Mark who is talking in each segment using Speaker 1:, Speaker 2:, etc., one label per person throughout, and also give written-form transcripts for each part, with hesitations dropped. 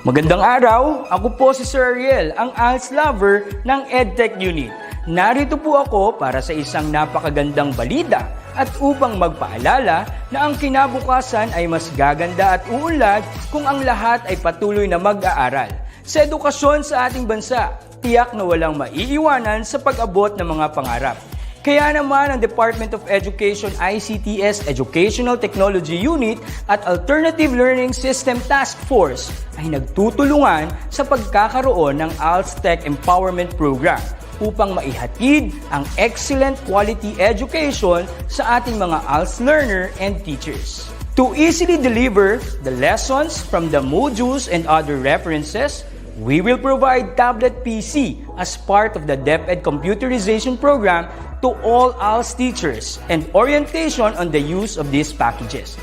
Speaker 1: Magandang araw, ako po si Sir Ariel, ang ALS lover ng Edtech Unit. Narito po ako para sa isang napakagandang balita at upang magpaalala na ang kinabukasan ay mas gaganda at uunlad kung ang lahat ay patuloy na mag-aaral. Sa edukasyon sa ating bansa, tiyak na walang maiiwanan sa pag-abot ng mga pangarap. Kaya naman ang Department of Education ICT's Educational Technology Unit at Alternative Learning System Task Force ay nagtutulungan sa pagkakaroon ng ALS Tech Empowerment Program upang maihatid ang excellent quality education sa ating mga ALS learner and teachers. To easily deliver the lessons from the modules and other references, we will provide tablet PC as part of the DepEd computerization program to all ALS teachers and orientation on the use of these packages.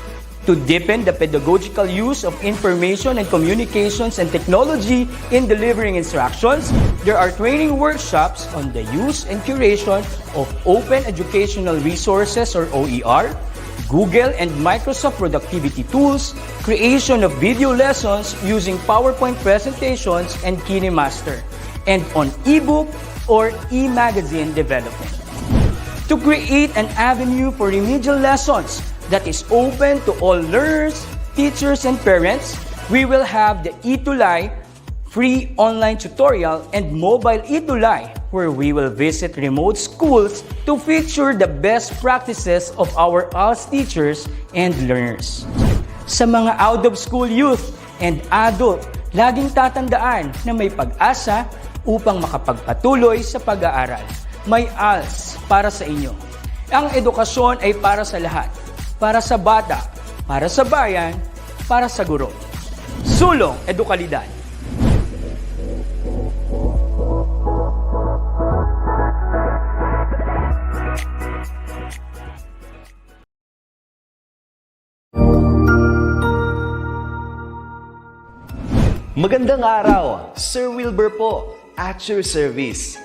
Speaker 1: To deepen the pedagogical use of information and communications and technology in delivering instructions, there are training workshops on the use and curation of open educational resources or OER, Google and Microsoft productivity tools, creation of video lessons using PowerPoint presentations and KineMaster, and on ebook or e-magazine development. To create an avenue for remedial lessons that is open to all learners, teachers, and parents, we will have the ETUlay free online tutorial and mobile ETUlay, where we will visit remote schools to feature the best practices of our ALS teachers and learners. Sa mga out-of-school youth and adult, laging tatandaan na may pag-asa upang makapagpatuloy sa pag-aaral. May ALS para sa inyo. Ang edukasyon ay para sa lahat. Para sa bata, para sa bayan, para sa guro. Sulong Edukalidad.
Speaker 2: Magandang araw, Sir Wilbur po, at your service.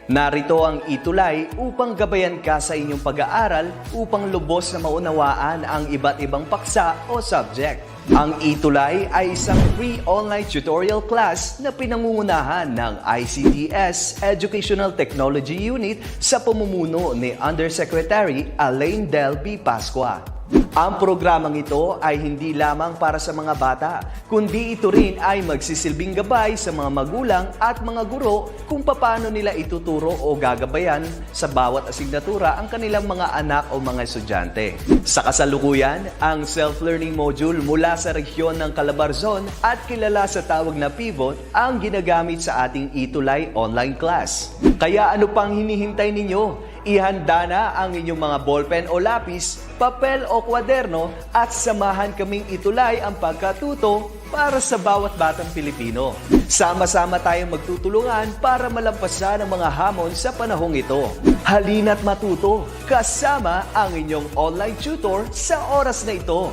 Speaker 2: Narito ang ETUlay upang gabayan ka sa inyong pag-aaral upang lubos na maunawaan ang iba't ibang paksa o subject. Ang ETUlay ay isang free online tutorial class na pinangungunahan ng ICT's Educational Technology Unit sa pamumuno ni Undersecretary Elaine Del B. Pascua. Ang programang ito ay hindi lamang para sa mga bata, kundi ito rin ay magsisilbing gabay sa mga magulang at mga guro kung paano nila ituturo o gagabayan sa bawat asignatura ang kanilang mga anak o mga estudyante. Sa kasalukuyan, ang self-learning module mula sa rehiyon ng Calabarzon at kilala sa tawag na Pivot ang ginagamit sa ating ETUlay online class. Kaya ano pang hinihintay ninyo? Ihanda na ang inyong mga ballpen o lapis, papel o kwaderno at samahan kaming itulay ang pagkatuto para sa bawat batang Pilipino. Sama-sama tayong magtutulungan para malampasan ang mga hamon sa panahong ito. Halina't matuto kasama ang inyong online tutor sa oras na ito.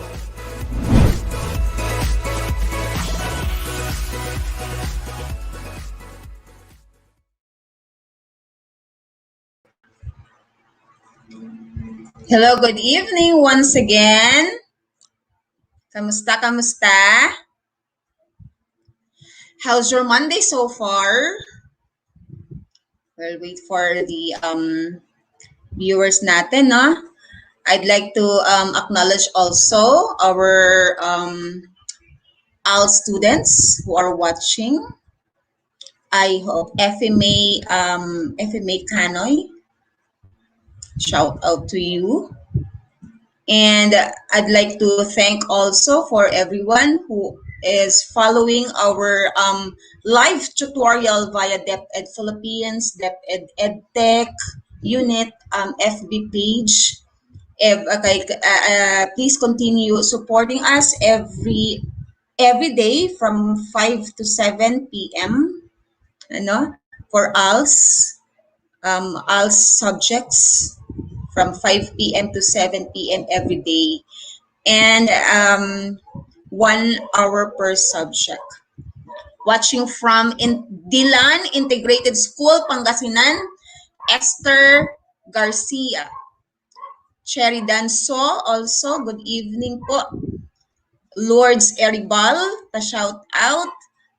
Speaker 3: Hello, good evening once again. Kamusta? How's your Monday so far? We'll wait for the viewers natin, no? I'd like to acknowledge also our ALS students who are watching. I hope FMA Kanoy, shout out to you. And I'd like to thank also for everyone who is following our live tutorial via DepEd Philippines, DepEd Edtech Unit FB page. Please continue supporting us every day from 5 to 7 p.m. For ALS subjects from 5 p.m. to 7 p.m. every day, and 1 hour per subject. Watching from Dilan Integrated School, Pangasinan, Esther Garcia. Cherry Danso also, good evening po. Lourdes Eribal, pa-shout out.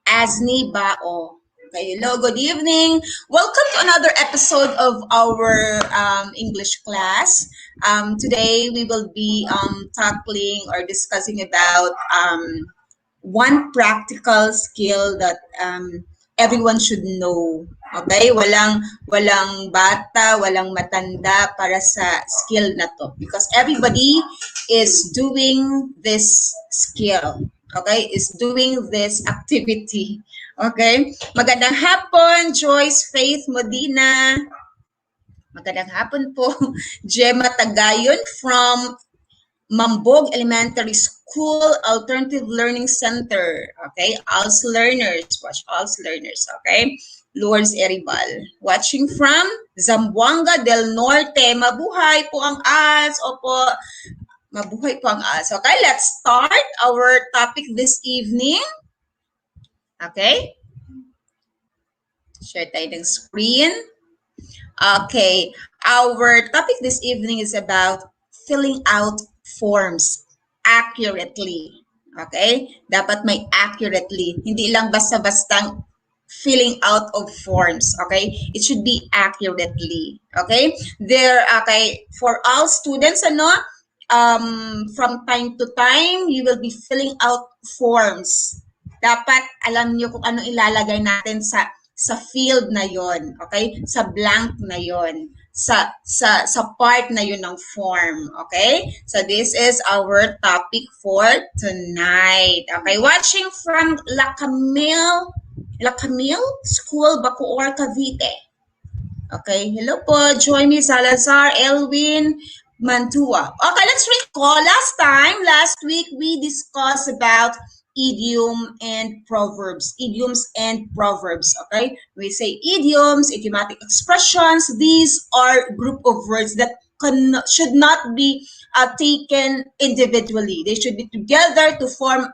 Speaker 3: Asni Bao. Okay, hello, good evening. Welcome to another episode of our English class. Today we will be tackling or discussing about one practical skill that everyone should know. Okay? Walang bata, walang matanda para sa skill na to because everybody is doing this skill. Okay? Is doing this activity. Okay? Magandang hapon, Joyce Faith Modina. Magandang hapon po, Gemma Tagayon from Mambog Elementary School Alternative Learning Center. Okay, ALS learners, watch ALS learners. Okay, Lourdes Eribal. Watching from Zamboanga del Norte. Mabuhay po ang ALS. Opo, mabuhay po ang ALS. Okay, let's start our topic this evening. Okay. Share tayo ng screen. Okay, our topic this evening is about filling out forms accurately. Okay? Dapat may accurately. Hindi lang basta-bastang filling out of forms. Okay? It should be accurately. Okay? For all students, from time to time, you will be filling out forms. Dapat alam niyo kung ano ilalagay natin sa field na yon, okay? Sa blank na yon, sa part na yon ng form, okay? So this is our topic for tonight. Okay, watching from La Camille School, Bacoor, Cavite. Okay, hello po, Joymi Salazar, Elwin Mantua. Okay, let's recall last week we discussed about idiom and proverbs. Idioms and proverbs, okay? We say idioms, idiomatic expressions. These are group of words that should not be taken individually. They should be together to form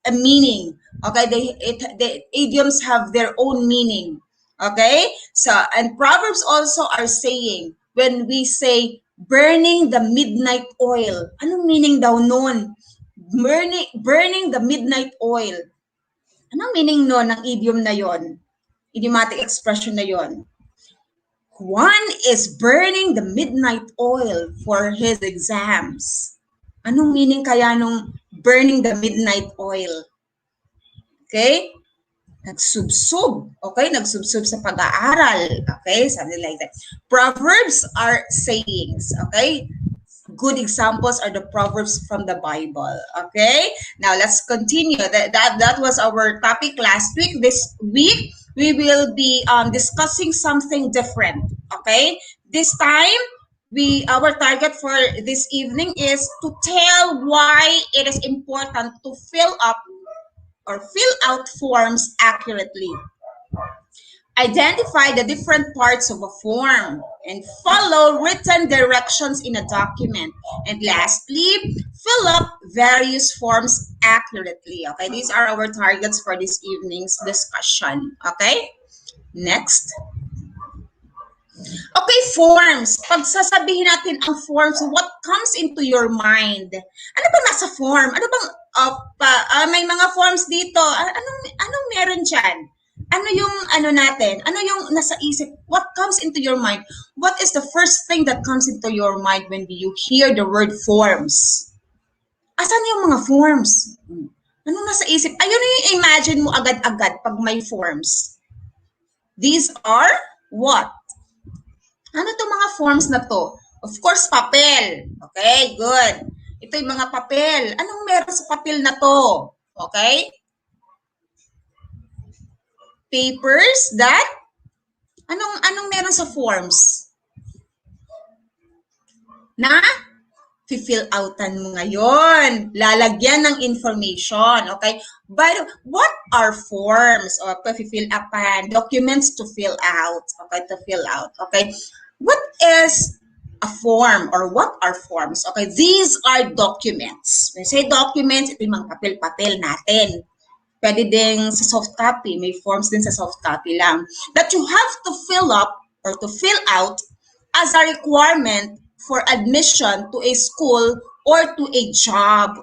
Speaker 3: a meaning, okay? The idioms have their own meaning, okay? So, and proverbs also are saying, when we say, burning the midnight oil, anong meaning daw nun? Burning the midnight oil. Anong meaning no ng idiom na yon? Idiomatic expression na yon. Juan is burning the midnight oil for his exams. Anong meaning kaya nung burning the midnight oil? Okay? Nagsubsob. Okay? Nagsubsob sa pag-aaral. Okay? Something like that. Proverbs are sayings. Okay? Good examples are the proverbs from the Bible. Okay, now let's continue. That was our topic last week. This week we will be discussing something different. Okay, this time our target for this evening is to tell why it is important to fill out forms accurately. Identify the different parts of a form and follow written directions in a document. And lastly, fill up various forms accurately. Okay, these are our targets for this evening's discussion. Okay, next. Okay, forms. Pag sasabihin natin ang forms, what comes into your mind? Ano ba nasa form? Ano bang may mga forms dito? Anong meron dyan? Ano yung natin? Ano yung nasa isip? What comes into your mind? What is the first thing that comes into your mind when you hear the word forms? Asan yung mga forms? Ano nasa isip? Ayun yung imagine mo agad-agad pag may forms. These are what? Ano itong mga forms na to? Of course, papel. Okay, good. Ito yung mga papel. Anong meron sa papel na to? Okay? Papers that anong meron sa forms na fill outan mo ngayon, lalagyan ng information, okay? But what are forms? O fill upan, documents to fill out, okay? To fill out, okay? What is a form or what are forms? Okay, these are documents. When I say documents, ito yung mga papel-papel natin. Pwede din sa soft copy. May forms din sa soft copy lang. That you have to fill up or to fill out as a requirement for admission to a school or to a job.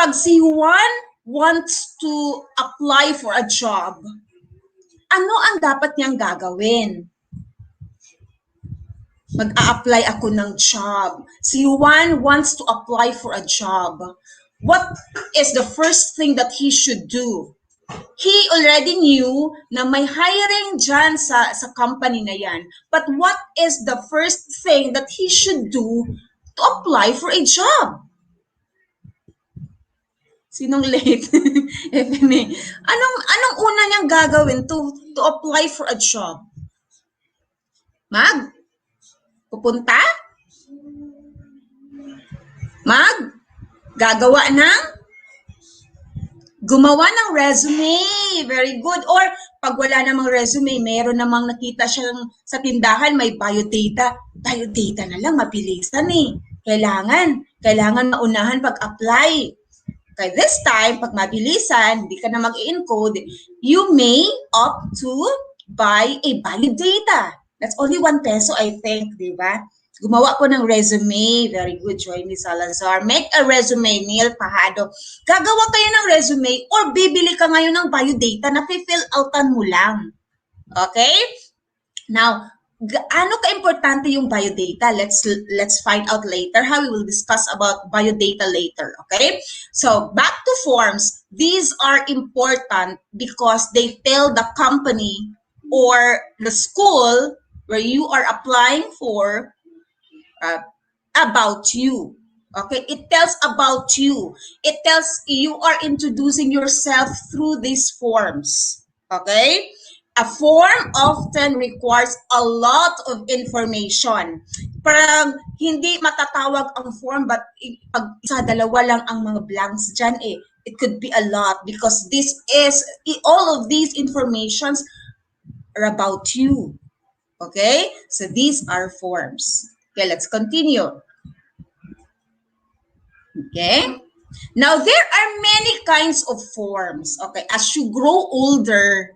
Speaker 3: Pag si Juan wants to apply for a job, ano ang dapat niyang gagawin? Mag-a-apply ako ng job. Si Juan wants to apply for a job. What is the first thing that he should do? He already knew na may hiring dyan sa company na yan. But what is the first thing that he should do to apply for a job? Sinong late? FMA. Anong una niyang gagawin to apply for a job? Pupunta? Gagawa ng? Gumawa ng resume. Very good. Or pag wala namang resume, meron namang nakita siyang sa tindahan, may biodata. Biodata na lang, mabilisan eh. Kailangan maunahan pag-apply. Okay, this time, pag mabilisan, hindi ka na mag-encode, you may opt to buy a Biodata. That's only 1 peso, I think, di ba? Gumawa po ng resume. Very good, Joy Miss Salazar. Make a resume, Neil Pahado. Gagawa kayo ng resume or bibili ka ngayon ng Biodata na fill outan mo lang. Okay? Now, gaano ka-importante yung biodata? Let's find out later how we will discuss about biodata later, okay? So, back to forms. These are important because they tell the company or the school where you are applying for about you. Okay? It tells about you. It tells you are introducing yourself through these forms. Okay? A form often requires a lot of information. Parang hindi matatawag ang form, but pag isa, dalawa lang ang mga blanks dyan eh. It could be a lot because this is, all of these informations are about you. Okay? So these are forms. Okay, let's continue. Okay? Now, there are many kinds of forms. Okay? As you grow older,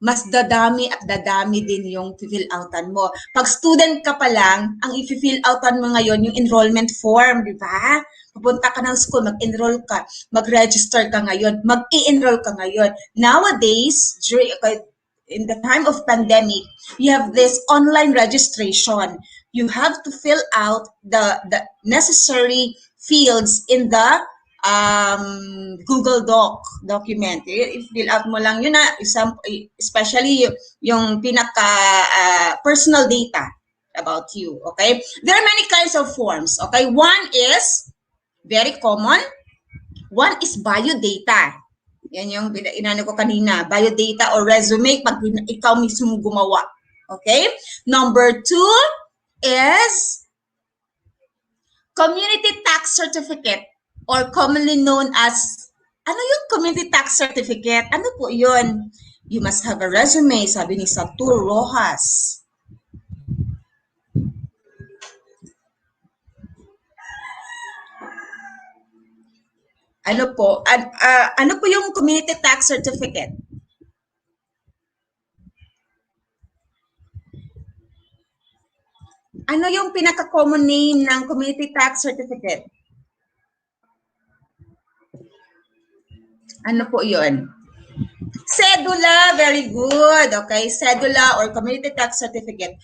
Speaker 3: mas dadami at dadami din yung fill outan mo. Pag student ka pa lang, ang i-fill outan mo ngayon yung enrollment form, di ba? Pupunta ka ng school, mag-enroll ka, mag-register ka ngayon, mag-i-enroll ka ngayon. Nowadays, in the time of pandemic, you have this online registration. You have to fill out the necessary fields in the Google document. I-fill out mo lang yun na, especially yung pinaka personal data about you, okay? There are many kinds of forms, okay? One is very common. One is biodata. Yan yung inano ko kanina, biodata or resume pag ikaw mismo gumawa, okay? Number 2 is community tax certificate, or commonly known as, ano yung community tax certificate? Ano po yun? You must have a resume, sabi ni Satur Rojas. Ano po? Ano po yung community tax certificate? Ano yung pinaka-common name ng community tax certificate? Ano po yun? Cedula, very good. Okay, cedula or community tax certificate.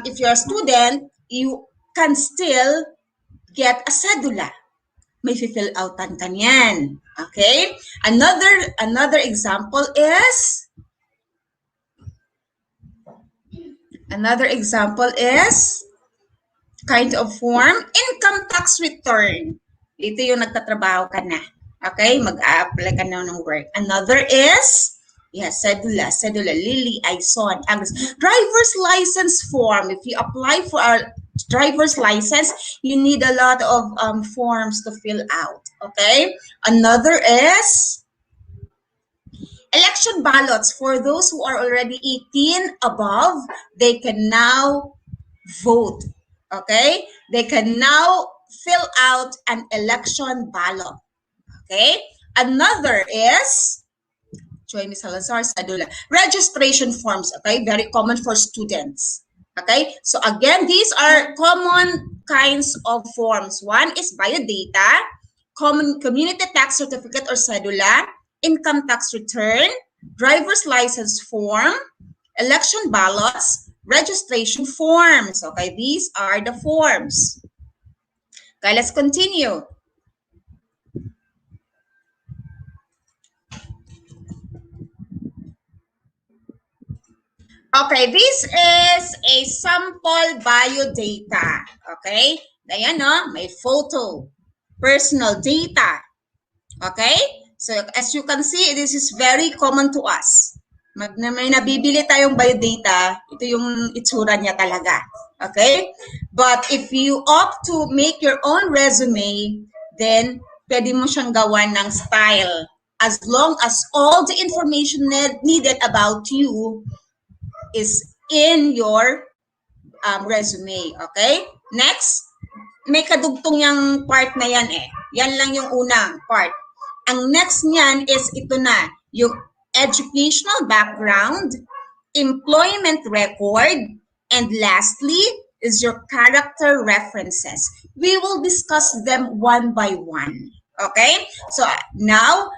Speaker 3: If you're a student, you can still get a cedula. May fill outan ka niyan. Okay? Another example is kind of form, income tax return. Ito yung nagtatrabaho ka na. Okay? Mag-a-apply ka na ng work. Another is, cedula, Lily, Aison, Agnes. Driver's license form. If you apply for a driver's license, you need a lot of forms to fill out. Okay? Another is election ballots. For those who are already 18 above, they can now vote. Okay? They can now fill out an election ballot. Okay? Another is, Joy Miss Salazar, cedula. Registration forms, okay? Very common for students. Okay? So again, these are common kinds of forms. One is biodata, community tax certificate or cedula, income tax return, driver's license form, election ballots, registration forms. Okay, these are the forms. Okay, let's continue. Okay, this is a sample biodata. Okay? Ayan, no? May photo. Personal data. Okay? So, as you can see, this is very common to us. May nabibili tayong biodata, ito yung itsura niya talaga. Okay? But if you opt to make your own resume, then pwede mo siyang gawan ng style. As long as all the information needed about you is in your resume. Okay? Next, may kadugtong yung part na yan eh. Yan lang yung unang part. Ang next niyan is ito na, yung educational background, employment record, and lastly is your character references. We will discuss them one by one. Okay? So now,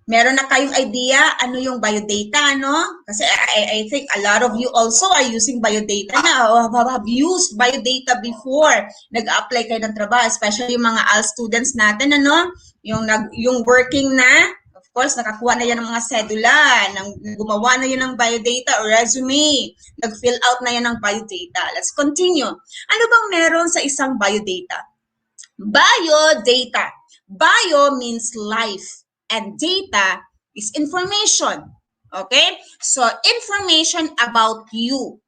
Speaker 3: meron na kayong idea ano yung biodata, no? Kasi I think a lot of you also are using biodata na or have used biodata before. Nag-apply kayo ng trabaho, especially yung mga AL students natin, ano? Yung working na, of course, nakakuha na yan ng mga cedula, gumawa na yan ng biodata or resume, nag-fill out na yan ng biodata. Let's continue. Ano bang meron sa isang biodata? Biodata. Bio means life. And data is information. Okay? So, information about you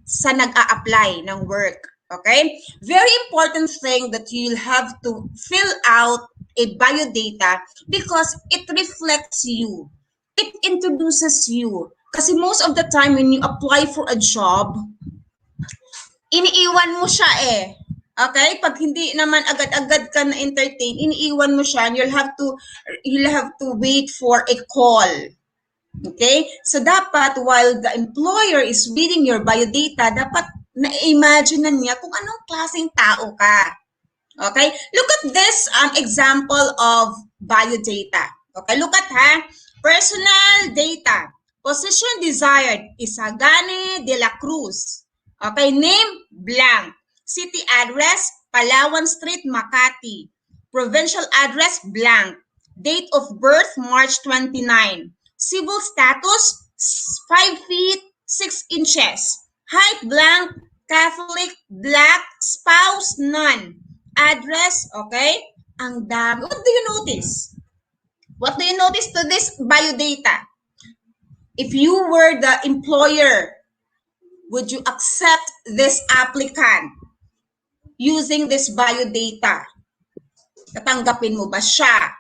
Speaker 3: sa nag-a-apply ng work. Okay? Very important thing that you'll have to fill out a biodata because it reflects you. It introduces you. Kasi most of the time when you apply for a job, iniiwan mo siya eh. Okay? Pag hindi naman agad-agad ka na-entertain, iniiwan mo siya and you'll have to wait for a call. Okay? So dapat while the employer is reading your biodata, dapat na-imagine niya kung anong klaseng tao ka. Okay? Look at this example of biodata. Okay? Look at personal data. Position desired, Isagani de la Cruz. Okay? Name, blank. City address, Palawan Street, Makati. Provincial address, blank. Date of birth, March 29. Civil status, 5 feet, 6 inches. Height, blank. Catholic, black. Spouse, none. Address, okay? Ang dami. What do you notice? What do you notice to this biodata? If you were the employer, would you accept this applicant using this biodata? Tatanggapin mo ba siya?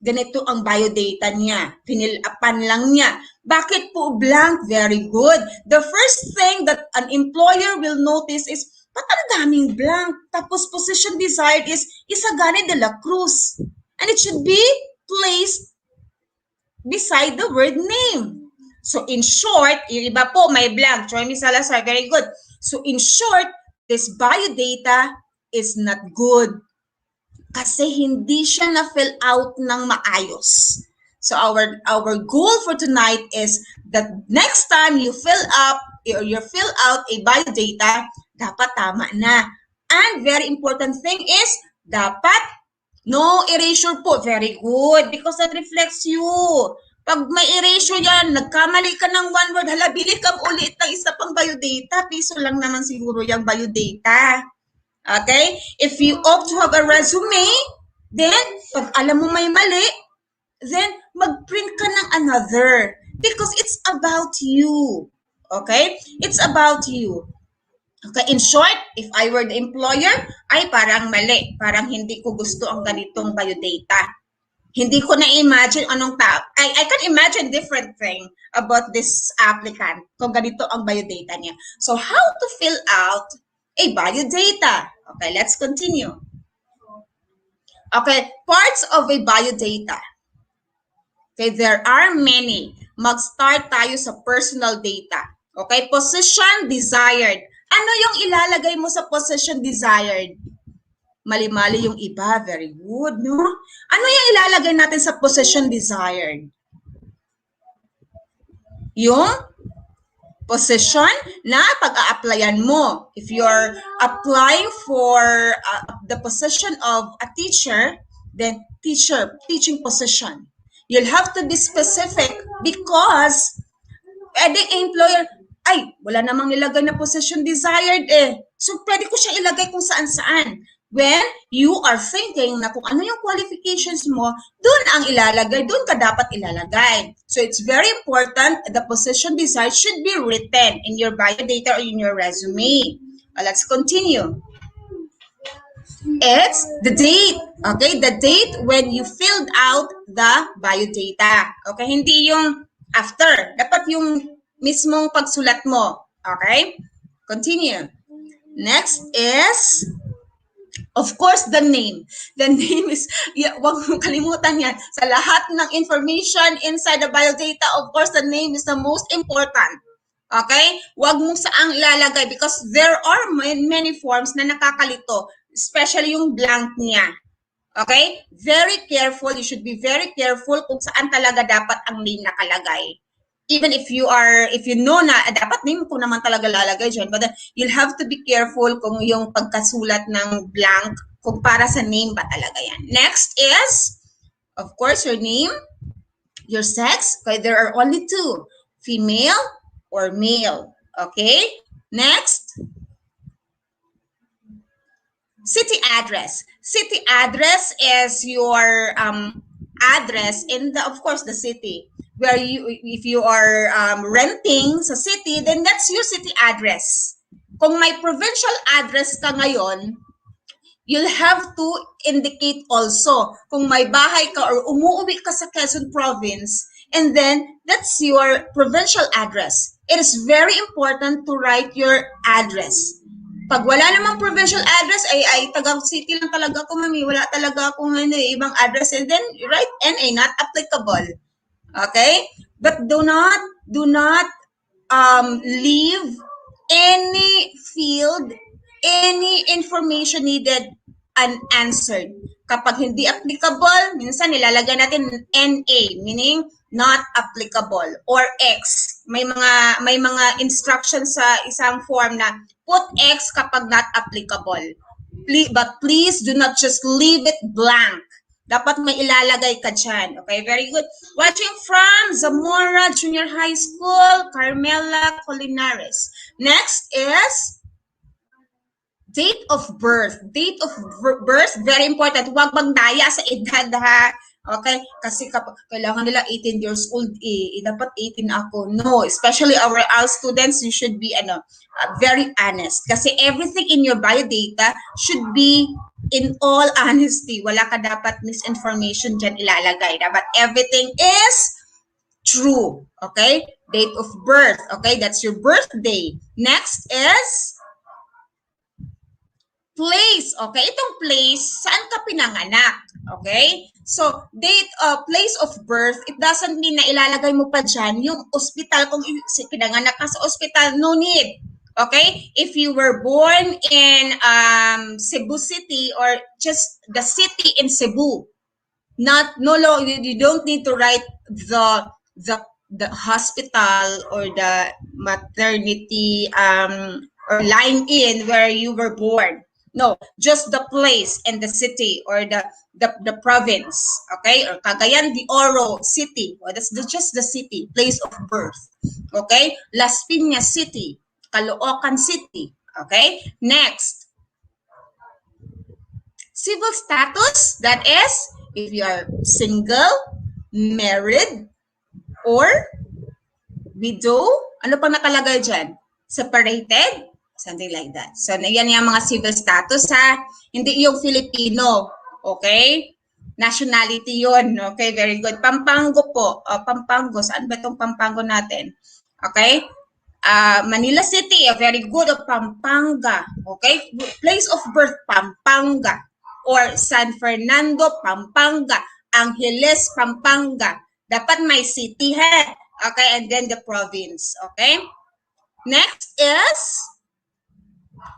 Speaker 3: Ganito ang biodata niya. Pinilapan lang niya. Bakit po blank? Very good. The first thing that an employer will notice is, ba't ang daming blank? Tapos position desired is Isagani de la Cruz. And it should be placed beside the word name. So in short, yung iba po may blank. Join me Salazar, very good. So in short, this biodata is not good kasi hindi siya na-fill out ng maayos. So our goal for tonight is that next time you fill out a biodata, dapat tama na. And very important thing is, dapat no erasure po. Very good because that reflects you. Pag may erasure yan, nagkamali ka ng one word, hala, bili ka ulit ng isa pang biodata. Piso lang naman siguro yung biodata. Okay? If you opt to have a resume, then, pag alam mo may mali, then, mag-print ka ng another. Because it's about you. Okay? It's about you. Okay? In short, if I were the employer, ay parang mali. Parang hindi ko gusto ang ganitong biodata. Hindi ko na-imagine anong tao. I can imagine different thing about this applicant kung ganito ang biodata niya. So, how to fill out a biodata? Okay, let's continue. Okay, parts of a biodata. Okay, there are many. Mag-start tayo sa personal data. Okay, position desired. Ano yung ilalagay mo sa position desired? Mali-mali yung iba. Very good, no? Ano yung ilalagay natin sa position desired? Yung position na pag-a-applyan mo. If you're applying for the position of a teacher, then teaching position. You'll have to be specific because pwedeng employer, ay, wala namang nilagay na position desired eh. So, pwede ko siya ilagay kung saan-saan. When you are thinking na kung ano yung qualifications mo, doon ang ilalagay, doon ka dapat ilalagay. So, it's very important, the position desired should be written in your biodata or in your resume. Let's continue. It's the date. Okay, the date when you filled out the biodata. Okay, hindi yung after. Dapat yung mismong pagsulat mo. Okay, continue. Next is, of course, the name. The name is, wag mong kalimutan yan. Sa lahat ng information inside the biodata, of course, the name is the most important. Okay? Wag mong saang ilalagay because there are many forms na nakakalito, especially yung blank niya. Okay? Very careful. You should be very careful kung saan talaga dapat ang name nakalagay. Even if you know na dapat name ko naman talaga lalagay dyan, but then you'll have to be careful kung yung pagkasulat ng blank, kung para sa name ba talaga yan. Next is, of course, your name, your sex. Okay, there are only two, female or male. Okay, next, city address. City address is your address in the, of course, the city. Where you, if you are renting sa city, then that's your city address. Kung may provincial address ka ngayon, you'll have to indicate also kung may bahay ka or umuwi ka sa Quezon Province, and then that's your provincial address. It is very important to write your address. Pag wala namang provincial address, ay tagang city lang talaga ako, mami. Wala talaga akong ibang address, and then you write NA, not applicable. Okay, but do not leave any field, any information needed unanswered. Kapag hindi applicable, minsan nilalagay natin NA, meaning not applicable, or X. May mga instructions sa isang form na put X kapag not applicable. But please do not just leave it blank. Dapat may ilalagay ka dyan. Okay, very good. Watching from Zamora Junior High School, Carmela Colinares. Next is date of birth. Date of birth, very important. Huwag magdaya sa edad, ha? Okay? Kasi kapag kailangan nila 18 years old, dapat 18 ako. No, especially our students, you should be very honest. Kasi everything in your biodata should be in all honesty. Wala ka dapat misinformation dyan ilalagay. Dapat everything is true. Okay? Date of birth. Okay? That's your birthday. Next is place. Okay? Itong place, saan ka pinanganak? Okay? So, place of birth, it doesn't mean na ilalagay mo pa dyan yung hospital. Kung pinanganak ka sa hospital, no need. Okay? If you were born in Cebu City or just the city in Cebu, you don't need to write the hospital or the maternity or line in where you were born. No, just the place and the city or the province, okay? Or Cagayan de Oro City. Well, that's just the city, place of birth. Okay? Las Piñas City, Caloocan City. Okay? Next. Civil status, that is, if you are single, married, or widow. Ano pang nakalagay dyan? Separated? Something like that. So, yan yung mga civil status, ha? Hindi yung Filipino. Okay? Nationality yun. Okay? Very good. Pampango po. Pampango. Saan ba itong Pampango natin? Okay? Manila City. Very good. Pampanga. Okay? Place of birth, Pampanga. Or San Fernando, Pampanga. Angeles, Pampanga. Dapat may city, ha? Okay? And then the province. Okay? Next is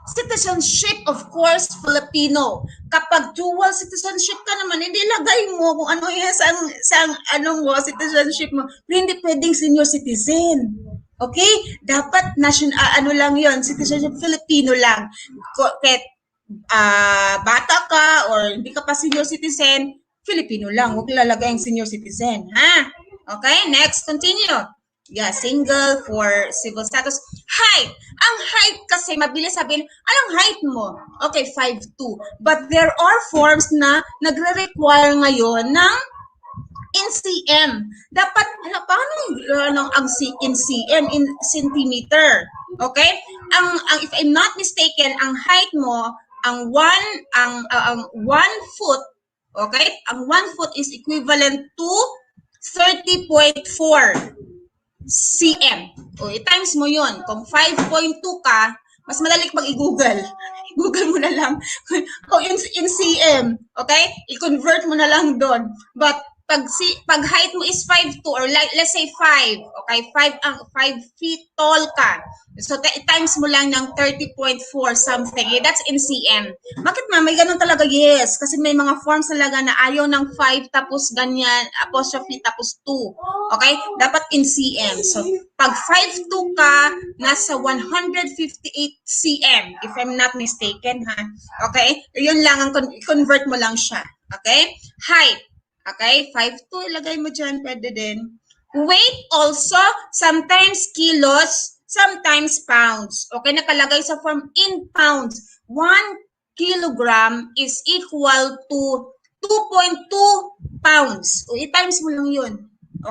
Speaker 3: citizenship, of course, Filipino. kapag dual citizenship ka naman, hindi lagay mo kung ano yan sa anong mo, citizenship mo. Pero hindi pwedeng senior citizen. Okay? Dapat ano lang yon, citizenship Filipino lang. Kahit bata ka or hindi ka pa senior citizen, Filipino lang. Huwag lalagay ang senior citizen. Ha? Okay? Next, continue. Yeah, single for civil status. Height. Ang height kasi, mabilis sabihin, anong height mo? Okay, 5'2". But there are forms na nagre-require ngayon ng in cm. Dapat, paano ang in cm? In centimeter. Okay? If I'm not mistaken, ang height mo, ang 1 foot, okay? Ang 1 foot is equivalent to 30.4 cm. O, i-times mo yun. Kung 5.2 ka, mas madali pag i-google. I-google mo na lang. Kung in cm, okay? I-convert mo na lang doon. But pag height mo is 5'2", or let's say 5, okay? 5 feet tall ka. So, i-times mo lang ng 30.4 something. That's in cm. Bakit may ganun talaga? Yes. Kasi may mga forms talaga na ayaw ng 5 tapos ganyan, apostrophe tapos 2. Okay? Dapat in cm. So, pag 5'2 ka, nasa 158 cm, if I'm not mistaken, ha? Okay? Yun lang, convert mo lang siya. Okay? Height. Okay? 5'2", ilagay mo dyan, pwede din. Weight also, sometimes kilos, sometimes pounds. Okay, nakalagay sa form in pounds. 1 kilogram is equal to 2.2 pounds. O, i-times mo lang yun.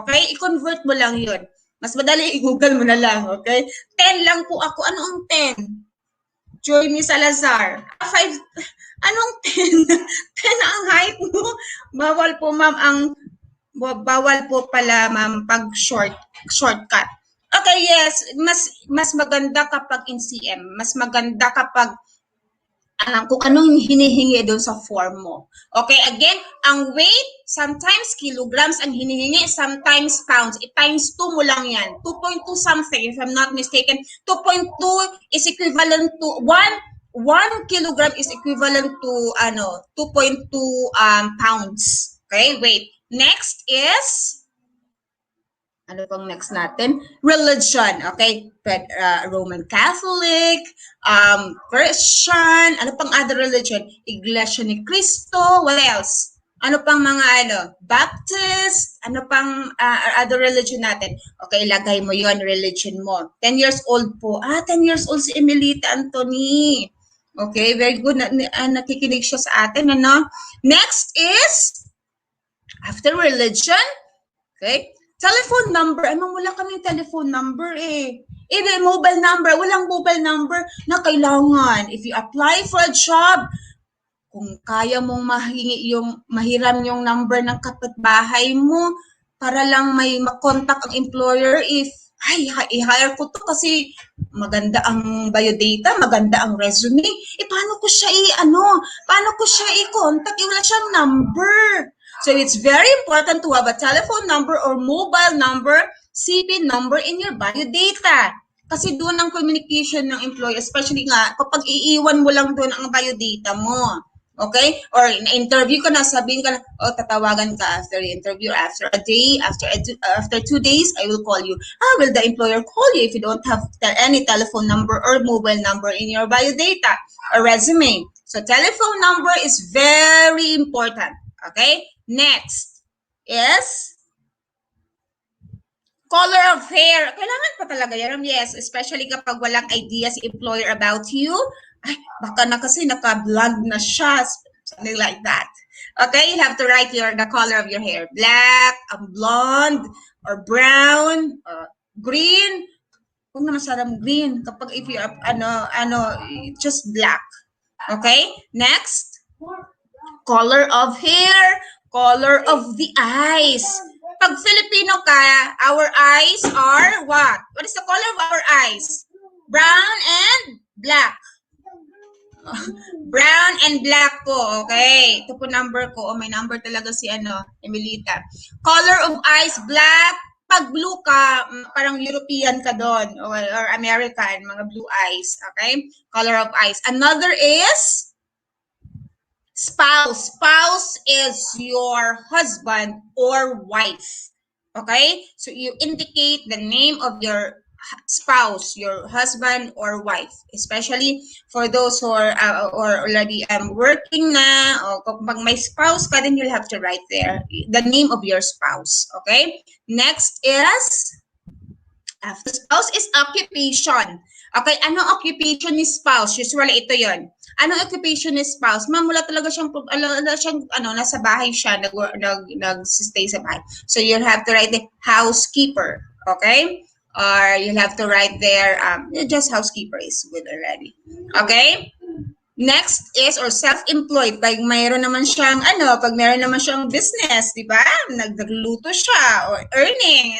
Speaker 3: Okay, i-convert mo lang yun. Mas madali, i-google mo na lang. Okay, 10 lang po ako. Ano ang 10? Joy ni Salazar. 5, anong 10? 10 ang height mo. Bawal po, ma'am, bawal po pala, ma'am, pag shortcut. Okay, yes, mas maganda kapag in cm. Mas maganda kapag kung anong hinihingi doon sa form mo. Okay, again, ang weight, sometimes kilograms ang hinihingi, sometimes pounds. I-times 2 mo lang yan. 2.2 something, if I'm not mistaken. 2.2 is equivalent to 1 kilogram is equivalent to 2.2 pounds. Okay, wait. Next is, ano pang next natin? Religion. Okay, Roman Catholic, Christian, ano pang other religion? Iglesia ni Cristo, what else? Ano pang mga Baptist, ano pang other religion natin? Okay, ilagay mo yon, religion mo. 10 years old po. 10 years old si Emilita Anthony. Okay, very good. Nakikinig siya sa atin, ano? Next is, after religion, okay, telephone number. Ano, wala kaming telephone number eh. Even mobile number, walang mobile number na kailangan. If you apply for a job, kung kaya mong mahiram yung number ng kapitbahay mo para lang may makontak ang employer if, i-hire ko to kasi maganda ang biodata, maganda ang resume. Paano ko siya paano ko siya i-contact? Wala siyang number. So it's very important to have a telephone number or mobile number, CP number in your biodata. Kasi doon ang communication ng employee, especially nga kapag iiwan mo lang doon ang biodata mo. Okay? Or in-interview ka na, sabihin ka na, tatawagan ka after the interview, after a day, after 2 days, I will call you. Will the employer call you if you don't have any telephone number or mobile number in your biodata or resume? So telephone number is very important. Okay? Next is color of hair. Kailangan pa talaga yan. Yes, especially kapag walang idea si employer about you. Baka na kasi naka-blonde na siya. Something like that. Okay, you have to write the color of your hair. Black, blonde, or brown, or green. Huwag na masyadong green. Kapag if you just black. Okay, next. Color of hair, color of the eyes. Pag Filipino ka, our eyes are what? What is the color of our eyes? Brown and black. Brown and black po, okay. Ito po number ko. May number talaga si Emilita. Color of eyes, black. Pag blue ka, parang European ka doon or American, mga blue eyes, okay? Color of eyes. Another is Spouse. Spouse is your husband or wife. Okay? So you indicate the name of your spouse, your husband or wife, especially for those who are or already working na, o pag may spouse ka, then you'll have to write there the name of your spouse. Okay? Next is, after spouse is occupation. Okay, ano occupation ni spouse? Usually ito yon. Ano occupation ni spouse? Ma'am, wala talaga siyang, nasa bahay siya, nag-stay sa bahay. So you'll have to write the housekeeper. Okay? Or you'll have to write there, just housekeeper is good already. Okay? Next is, or self-employed. Pag mayroon naman siyang, pag mayroon naman siyang business, di ba? Nagluto siya, or earning,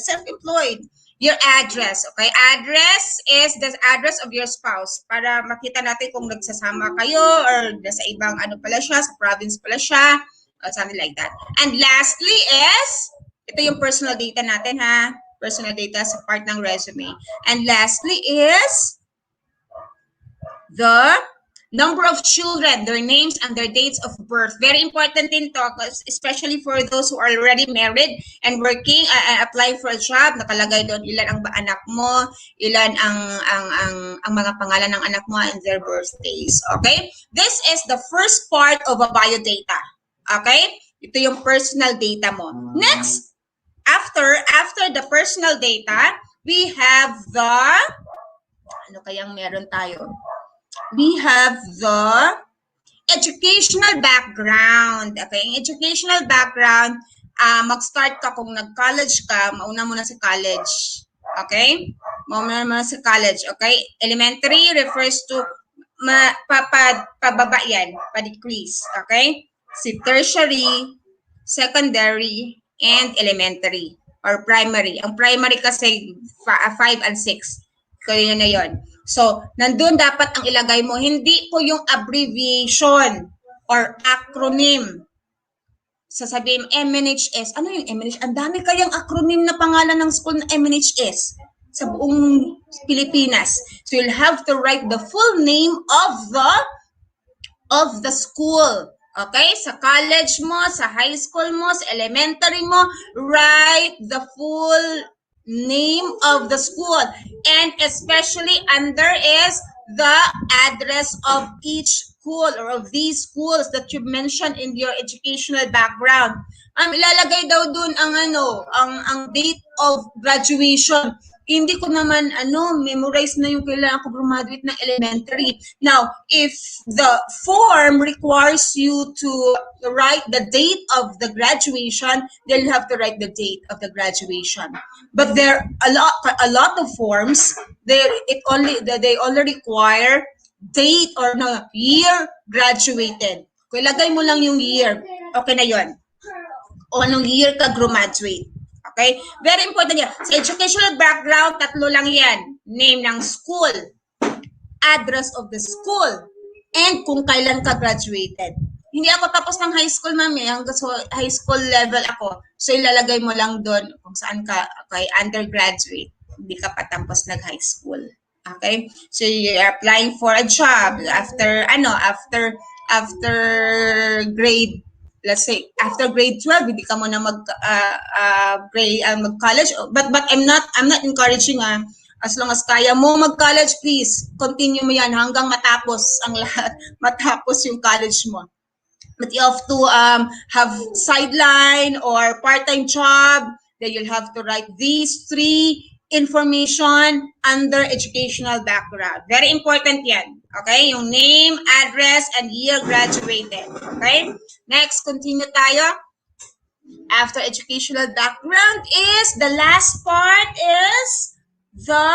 Speaker 3: self-employed. Your address, okay? Address is the address of your spouse para makita natin kung nagsasama kayo or nasa ibang pala siya, sa province pala siya, or something like that. And lastly is, ito yung personal data natin ha, personal data sa part ng resume. And lastly is the number of children, their names and their dates of birth. Very important din to, especially for those who are already married and working, applying for a job. Nakalagay doon ilan ang anak mo, ilan ang mga pangalan ng anak mo and their birthdays. Okay? This is the first part of a biodata. Okay? Ito yung personal data mo. Next, after the personal data, we have the, ano kayang meron tayo? We have the educational background. Okay, educational background, mag-start ka kung nag-college ka, mauna muna sa college. Okay? Mauna muna sa college. Okay? Elementary refers to pababa yan, pa-decrease. Okay? Si tertiary, secondary, and elementary or primary. Ang primary kasi 5 and 6. Kaya na yun. So, nandun dapat ang ilagay mo, hindi po yung abbreviation or acronym. Sasabihin, MNHS. Ano yung MNHS? Ang dami kayang acronym na pangalan ng school na MNHS sa buong Pilipinas. So, you'll have to write the full name of the school. Okay? Sa college mo, sa high school mo, sa elementary mo, write the full name of the school, and especially under is the address of each school or of these schools that you mentioned in your educational background. Ilalagay daw dun ang date of graduation. Hindi ko naman memorize na yung kailangan ko graduate ng elementary. Now, if the form requires you to write the date of the graduation, then you have to write the date of the graduation. But there are a lot of forms, they only require date or year graduated. Kung ilagay mo lang yung year, okay na yon. O anong year ka graduate. Okay? Very important yan. Sa educational background, 3 lang yan. Name ng school, address of the school, and kung kailan ka graduated. Hindi ako tapos ng high school, mami. Hanggang so, high school level ako. So, ilalagay mo lang doon kung saan ka, okay, undergraduate. Hindi ka pa tapos nag-high school. Okay? So, you're applying for a job after grade, let's say, after grade 12, hindi ka mo na mag-college. But I'm not encouraging, as long as kaya mo mag-college, please, continue mo yan hanggang matapos ang lahat, matapos yung college mo. But you have to have sideline or part-time job, then you'll have to write these 3 information under educational background. Very important yan. Okay? Yung name, address, and year graduated. Okay? Next, continue tayo. After educational background is, the last part is the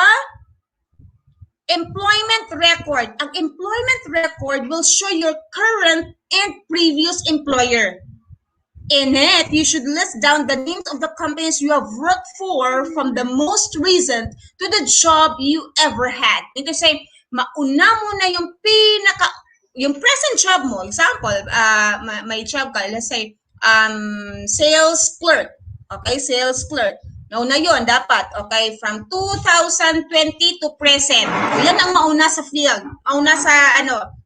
Speaker 3: employment record. Ang employment record will show your current and previous employer. In it, you should list down the names of the companies you have worked for from the most recent to the job you ever had. Ito say, mauna muna yung present job mo. Example, may job ka, let's say, sales clerk. Okay, sales clerk. Nauna yun, dapat. Okay? From 2020 to present. Yan ang mauna sa field. Mauna sa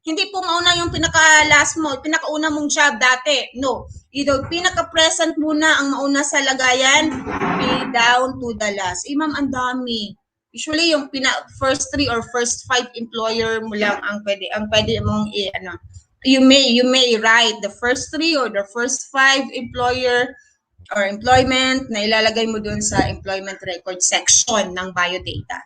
Speaker 3: hindi po mauna yung pinaka-last mo, pinaka-una mong job dati. No. Either pinaka-present muna ang mauna sa lagayan, be down to the last. Ma'am, ang dami. Usually, yung first 3 or first 5 employer mo lang ang pwede mong You may write the first 3 or the first 5 employer or employment na ilalagay mo dun sa employment record section ng biodata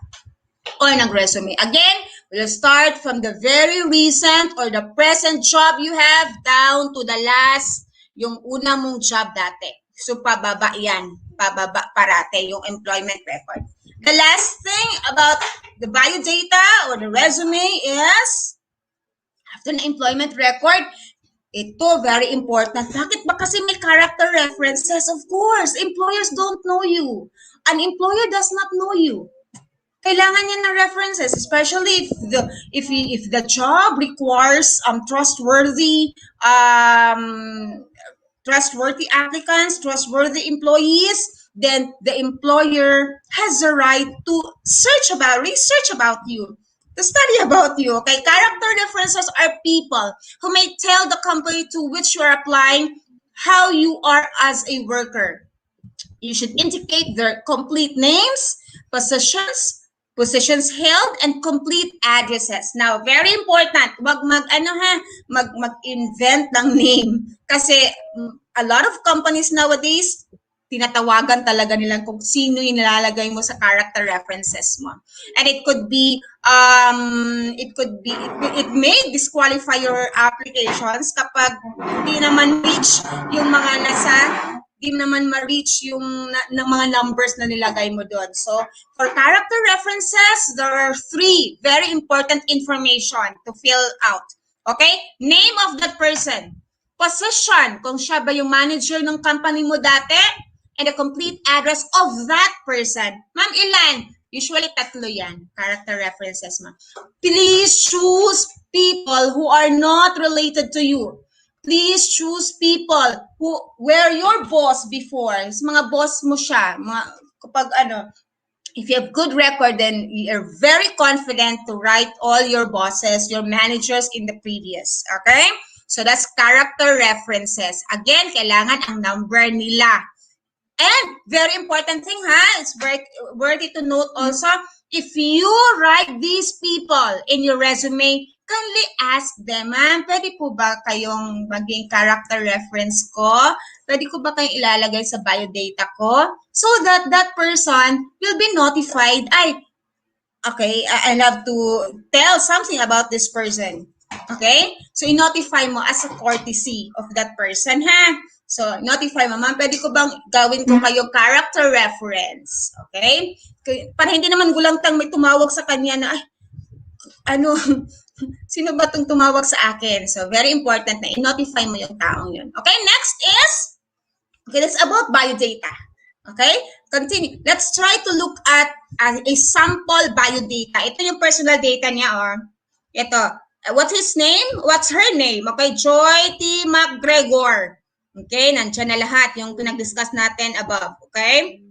Speaker 3: or ng resume. Again, we'll start from the very recent or the present job you have down to the last, yung una mong job dati. So, pababa yan. Pababa parate yung employment record. The last thing about the biodata or the resume is, after the employment record, ito, very important. Bakit ba kasi may character references? Of course, employers don't know you. An employer does not know you. Kailangan niya ng references, especially if the job requires trustworthy applicants, trustworthy employees, then the employer has the right to research about you. To study about you, okay? Character references are people who may tell the company to which you are applying how you are as a worker. You should indicate their complete names, positions held, and complete addresses. Now, very important, wag mag-invent ng name. Kasi a lot of companies nowadays, tinatawagan talaga nilang kung sino yung nilalagay mo sa character references mo. And it may disqualify your applications kapag hindi naman ma-reach yung mga numbers na nilagay mo doon. So, for character references, there are 3 very important information to fill out. Okay? Name of that person. Position, kung siya ba yung manager ng company mo dati, and the complete address of that person. Ma'am, ilan? Usually 3 yan, character references, ma'am. Please choose people who are not related to you. Please choose people who were your boss before. Mga boss mo siya. If you have good record, then you're very confident to write all your bosses, your managers in the previous. Okay? So that's character references. Again, kailangan ang number nila. And very important thing, it's worthy to note also, if you write these people in your resume, kindly ask them, ma'am, pwede po ba kayong maging character reference ko? Pwede ko ba kayong ilalagay sa biodata ko? So that that person will be notified, okay, I have to tell something about this person. Okay? So, i-notify mo as a courtesy of that person, ha? So, notify mo, ma'am, pwede ko bang gawin ko kayong character reference? Okay? Para hindi naman gulantang may tumawag sa kanya na, sino ba itong tumawag sa akin? So, very important na i-notify mo yung taong yun. Okay? Next is, that's about biodata. Okay? Continue. Let's try to look at a sample biodata. Ito yung personal data niya, ito. What's his name? What's her name? Okay, Joy T. McGregor. Okay, nandiyan na lahat yung pinag-discuss natin above. Okay?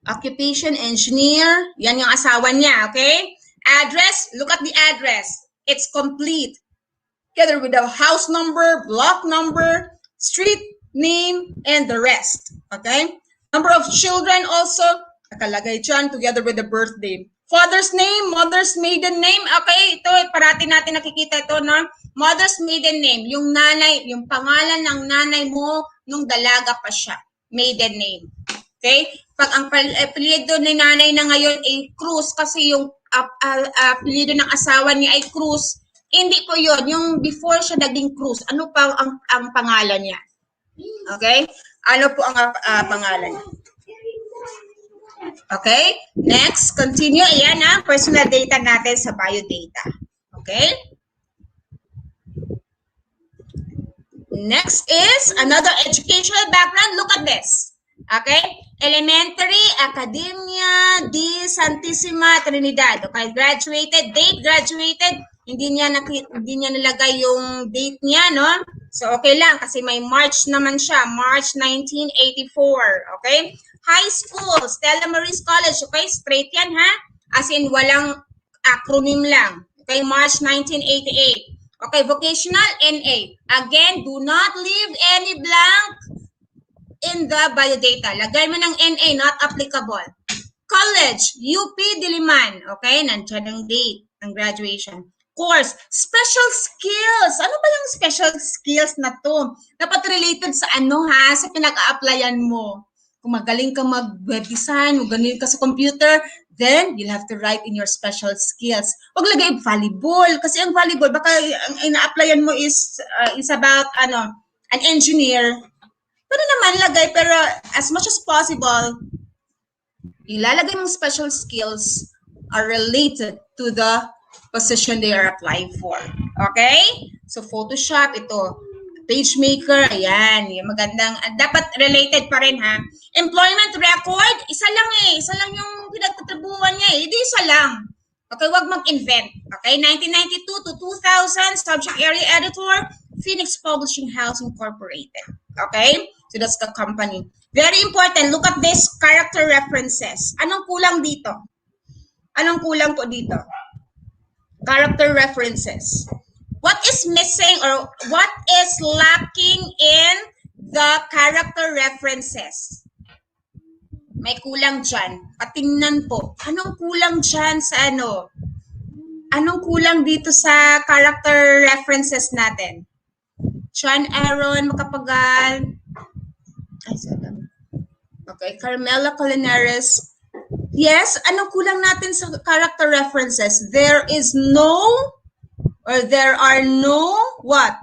Speaker 3: Occupation engineer. Yan yung asawa niya. Okay? Address. Look at the address. It's complete. Together with the house number, block number, street name, and the rest. Okay? Number of children also. Nakalagay dyan together with the birthday. Father's name, mother's maiden name. Okay, ito, parati natin nakikita ito, no? Mother's maiden name, yung nanay, yung pangalan ng nanay mo nung dalaga pa siya. Maiden name. Okay? Pag ang apelyido ni nanay na ngayon ay Cruz, kasi yung apelyido ng asawa niya ay Cruz, hindi po yun. Yung before siya naging Cruz, ano pa ang pangalan niya? Okay? Ano po ang pangalan niya? Okay? Next, continue. Ayan personal data natin sa biodata. Okay? Next is another educational background. Look at this. Okay? Elementary, Academia di Santissima Trinidad. Okay? Graduated, date graduated. Hindi niya nilagay yung date niya, no? So, okay lang kasi may March naman siya. March 1984. Okay? High school, Stella Maris College. Okay, straight yan ha. As in, walang acronym lang. Okay, March 1988. Okay, vocational, NA. Again, do not leave any blank in the biodata. Lagay mo ng NA, not applicable. College, UP Diliman. Okay, nandiyan ang date ng graduation. Course, special skills. Ano ba yung special skills na to? Dapat related sa ano ha, sa pinag-a-applyan mo. Kung magaling ka mag-web design, magaling ka sa computer, then you'll have to write in your special skills. Huwag lagay volleyball. Kasi ang volleyball, baka ang ina-applyan mo is about an engineer. Pero naman lagay, pero as much as possible, ilalagay mong special skills are related to the position they are applying for. Okay? So, Photoshop, ito. PageMaker, ayan. Yung magandang, dapat related pa rin ha. Employment record, isa lang eh. Isa lang yung pinagtatrabuhan niya eh. Hindi isa lang. Okay, wag mag-invent. Okay, 1992 to 2000, subject area editor, Phoenix Publishing House Incorporated. Okay? So that's the company. Very important. Look at this character references. Anong kulang dito? Anong kulang po dito? Character references. What is missing or what is lacking in the character references? May kulang dyan. Patingnan po. Anong kulang dyan sa ano? Anong kulang dito sa character references natin? John Aaron, Makapagal. Ay, salam. Okay, Carmela Colinares. Yes, anong kulang natin sa character references? There are no what?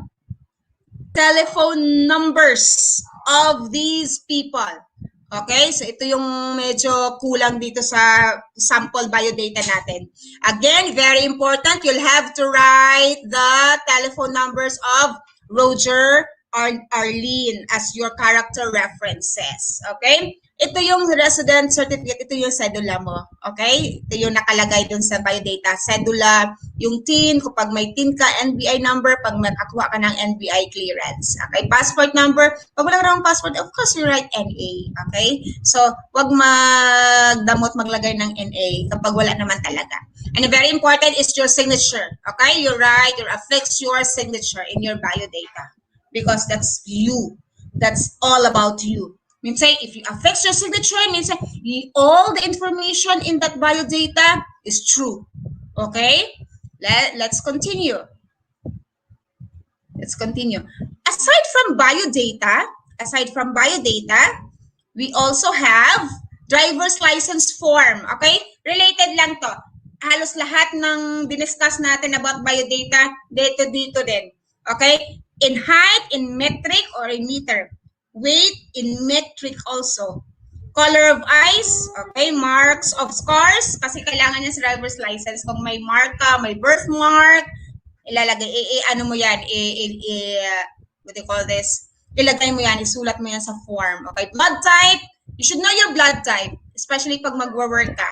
Speaker 3: Telephone numbers of these people. Okay, so ito yung medyo kulang dito sa sample biodata natin. Again, very important, you'll have to write the telephone numbers of Roger or Arlene as your character references. Okay? Ito yung resident certificate, ito yung cedula mo. Okay? Ito yung nakalagay dun sa biodata. Cedula, yung TIN, kapag may TIN ka, NBI number, pag makakuha ka ng NBI clearance. Okay? Passport number, pag wala ka ng passport, of course, you write NA. Okay? So, wag magdamot maglagay ng NA kapag wala naman talaga. And very important is your signature. Okay? You write, you affix your signature in your biodata. Because that's you. That's all about you. Means say, if you affix your signature, means say, all the information in that biodata is true. Okay? Let's continue. Let's continue. Aside from biodata, we also have driver's license form. Okay? Related lang to. Halos lahat ng diniscuss natin about biodata, dito din. Okay? In height, in metric, or in meter. Weight, in metric also. Color of eyes, okay, marks of scars, kasi kailangan niya sa driver's license. Kung may mark ka, may birthmark, ilalagay, ano mo yan, what do you call this? Ilagay mo yan, isulat mo yan sa form. Okay, blood type, you should know your blood type, especially pag mag-work ka.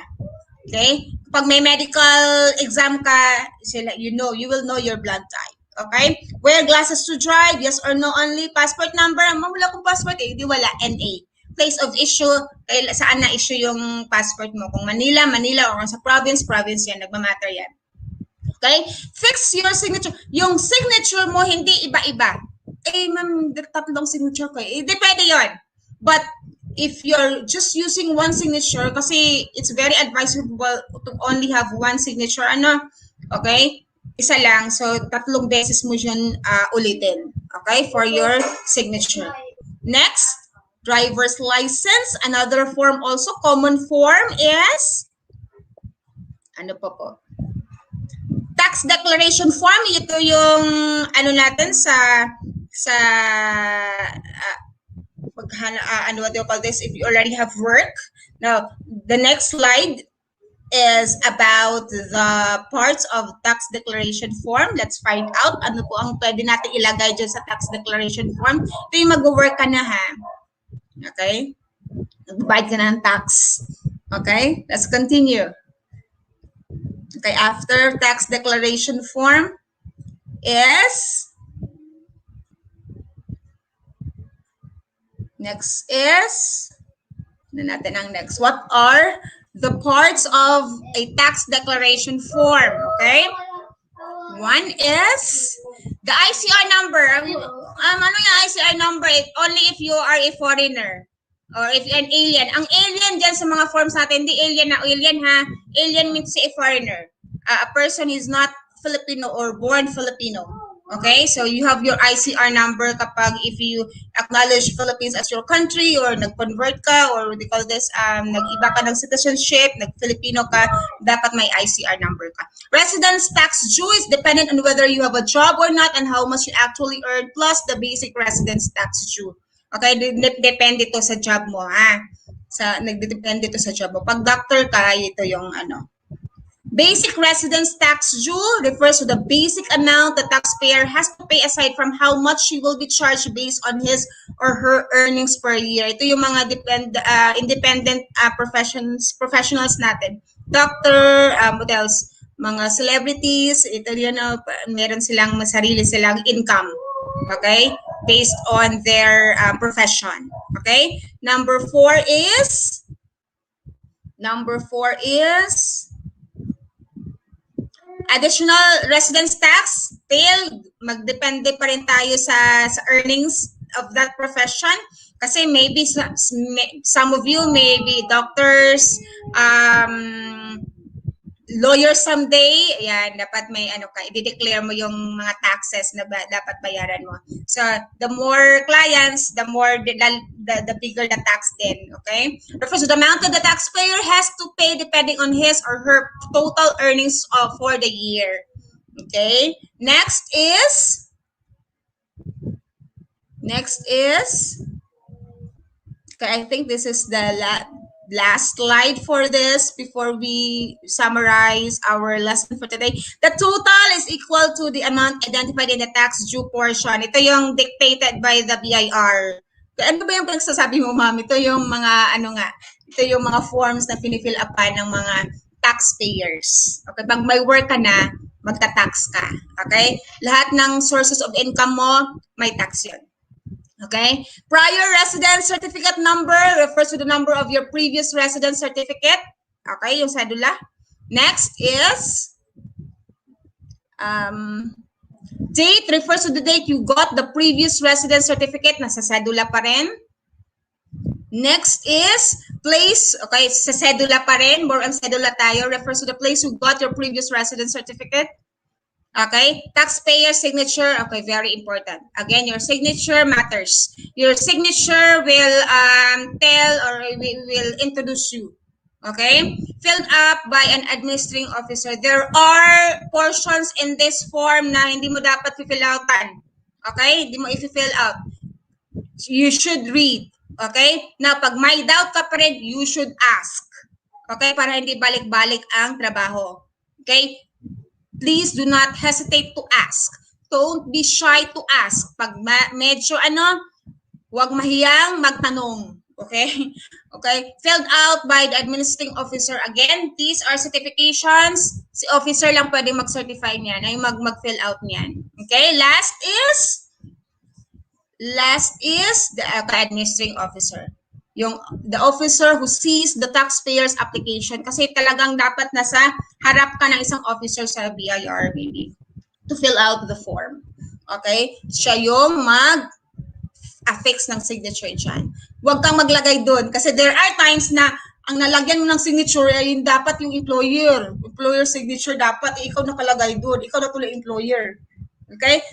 Speaker 3: Okay? Pag may medical exam ka, you will know your blood type. Okay? Wear glasses to drive, yes or no only. Passport number, wala kong passport di wala, NA. Place of issue, saan na-issue yung passport mo. Kung Manila, or sa province yan, nagmamatter yan. Okay? Fix your signature. Yung signature mo, hindi iba-iba. Ma'am, tatlong signature ko. Depende yon. But if you're just using one signature, kasi it's very advisable to only have one signature, okay? Isa lang, so tatlong beses mo yun ulitin, okay, for your signature. Next, driver's license. Another form also, common form is, ano po? Tax declaration form. Ito yung, natin what do you call this, if you already have work. Now, the next slide is about the parts of tax declaration form. Let's find out ano po ang pwede natin ilagay dyan sa tax declaration form. Ito yung mag-work ka na ha. Okay? Nag-provide ka na ng tax. Okay? Let's continue. Okay, after tax declaration form is, next Na natin ang next. What are the parts of a tax declaration form? Okay? One is the ICR number. Ano yung ICR number? Only if you are a foreigner or if you're an alien. Ang alien dyan sa mga forms natin, hindi alien na alien ha. Alien means a foreigner. A person is not Filipino or born Filipino. Okay, so you have your ICR number kapag if you acknowledge Philippines as your country or nag-convert ka or what they call this, nag-iba ka ng citizenship, nag-Filipino ka, dapat may ICR number ka. Residence tax due is dependent on whether you have a job or not and how much you actually earn plus the basic residence tax due. Okay, depende to sa job mo ha. Nagdepende to sa job mo. Pag doctor ka, ito yung ano. Basic residence tax due refers to the basic amount the taxpayer has to pay aside from how much he will be charged based on his or her earnings per year. Ito yung mga independent professionals natin. Doctor, what else? Mga celebrities, ito yun, meron silang sarili silang income. Okay? Based on their profession. Okay? Number four is additional residence tax. Magdepende pa rin tayo sa earnings of that profession. Kasi maybe some of you may be doctors, lawyers someday. Ayan, dapat may i-declare mo yung mga taxes na dapat bayaran mo. So, the more clients, the more the bigger the tax din, okay? Refers to the amount that the taxpayer has to pay depending on his or her total earnings for the year. Okay? Next is okay, I think this is the last slide for this before we summarize our lesson for today. The total is equal to the amount identified in the tax due portion. Ito yung dictated by the BIR. Ano ba yung pinagsasabi mo, ma'am? Ito yung mga ito yung mga forms na pinifill upan ng mga taxpayers. Okay, pag may work ka na, magta-tax ka. Okay? Lahat ng sources of income mo, may tax yun. Okay? Prior residence certificate number refers to the number of your previous residence certificate. Okay, yung cedula. Next is date refers to the date you got the previous residence certificate. Nasa cedula pa rin. Next is place. Okay, sa cedula pa rin. More on cedula tayo. Refers to the place you got your previous residence certificate. Okay, taxpayer signature, okay, very important. Again, your signature matters. Your signature will tell or will introduce you. Okay, filled up by an administrating officer. There are portions in this form na hindi mo dapat i-fill outan. Okay, hindi mo i-fill out. You should read. Okay, na pag may doubt ka pa rin, you should ask. Okay, para hindi balik-balik ang trabaho. Okay. Please do not hesitate to ask. Don't be shy to ask. Pag medyo huwag mahiyang magtanong. Okay? Okay? Filled out by the administrating officer. Again, these are certifications. Si officer lang pwede mag-certify niyan, ay mag-fill out niyan. Okay? Last is the administrating officer. The officer who sees the taxpayer's application kasi talagang dapat nasa harap ka ng isang officer sa BIR maybe to fill out the form. Okay? Siya yung mag-affix ng signature dyan. Huwag kang maglagay doon kasi there are times na ang nalagyan mo ng signature ay dapat yung employer signature dapat ikaw nakalagay doon. Ikaw na tuloy employer. Okay?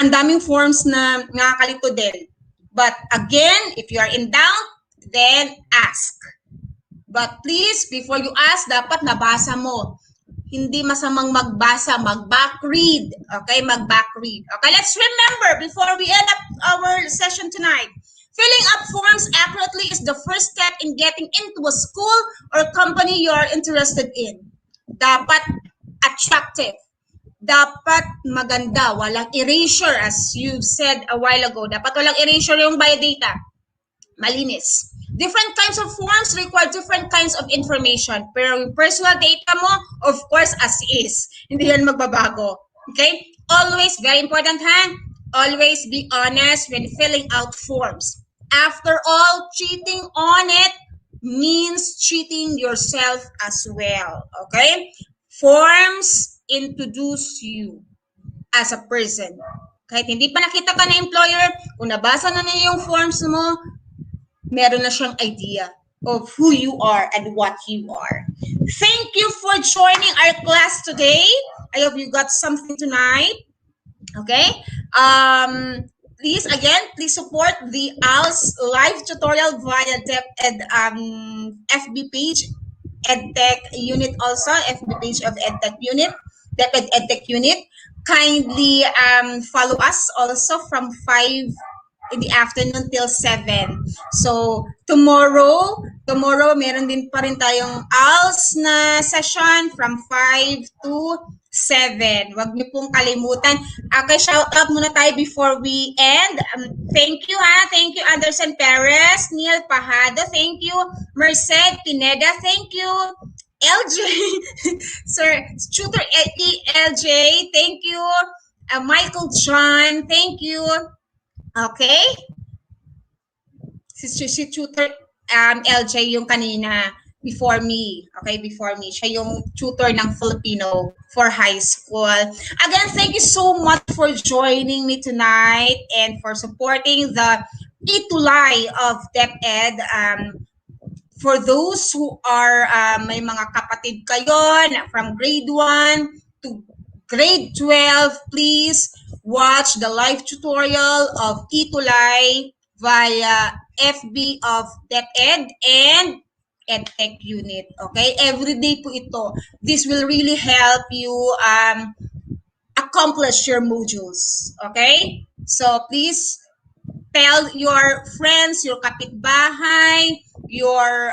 Speaker 3: Ang daming forms na nakakalito din. But again, if you are in doubt, then ask. But please, before you ask, dapat nabasa mo. Hindi masamang magbasa, mag-back read. Okay, mag-back read. Okay, let's remember before we end up our session tonight. Filling up forms accurately is the first step in getting into a school or company you are interested in. Dapat attractive. Dapat maganda. Walang erasure as you said a while ago. Dapat walang erasure yung biodata. Malinis. Different kinds of forms require different kinds of information. Pero yung personal data mo, of course, as is. Hindi yan magbabago. Okay? Always, very important ha? Always be honest when filling out forms. After all, cheating on it means treating yourself as well. Okay? Forms introduce you as a person. Kahit hindi pa nakita ka na employer, kung nabasa na niya yung forms mo, meron na siyang idea of who you are and what you are. Thank you for joining our class today. I hope you got something tonight. Okay? Please support the ALS live tutorial via DepEd FB page, Edtech Unit also, FB page of Edtech Unit, DepEd Edtech Unit. Kindly follow us also from 5 in the afternoon till 7. So, tomorrow meron din pa rin tayong ALS na session from 5 to 7. Huwag niyo pong kalimutan. Okay, shout out muna tayo before we end. Thank you Thank you Anderson Perez, Neil Pajado, thank you Merced Pineda, thank you LJ, Sir Tutor LJ, thank you Michael John, thank you. Okay? Si Tutor LJ yung kanina before me. Okay, before me. Siya yung tutor ng Filipino for high school. Again, thank you so much for joining me tonight and for supporting the ETUlay of DepEd. For those who are may mga kapatid kayo from grade 1 to grade 12, please watch the live tutorial of ETUlay via FB of DepEd and Edtech Unit. Okay? Every day po ito. This will really help you accomplish your modules. Okay? So, please tell your friends, your kapitbahay, your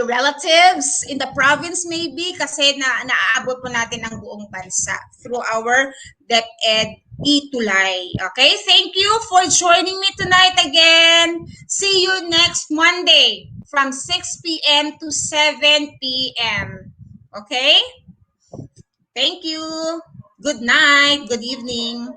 Speaker 3: relatives in the province maybe kasi naaabot po natin ang buong bansa through our DepEd ETUlay. Okay? Thank you for joining me tonight again. See you next Monday from 6 p.m. to 7 p.m. Okay? Thank you. Good night. Good evening.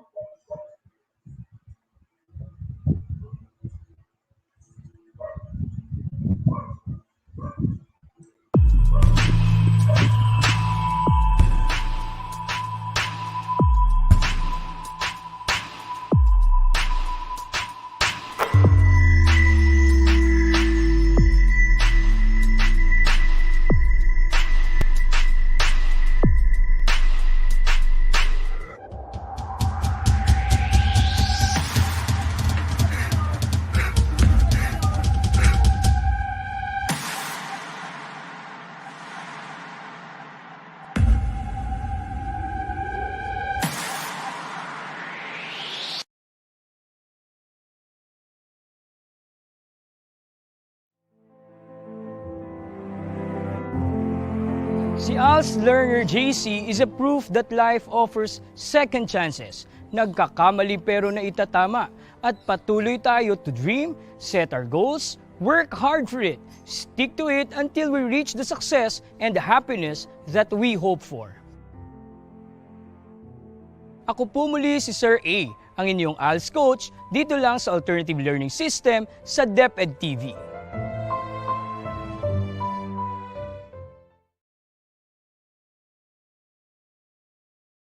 Speaker 1: Si ALS Learner JC is a proof that life offers second chances. Nagkakamali pero naitatama at patuloy tayo to dream, set our goals, work hard for it, stick to it until we reach the success and the happiness that we hope for. Ako po muli si Sir A, ang inyong ALS coach dito lang sa Alternative Learning System sa DepEd TV.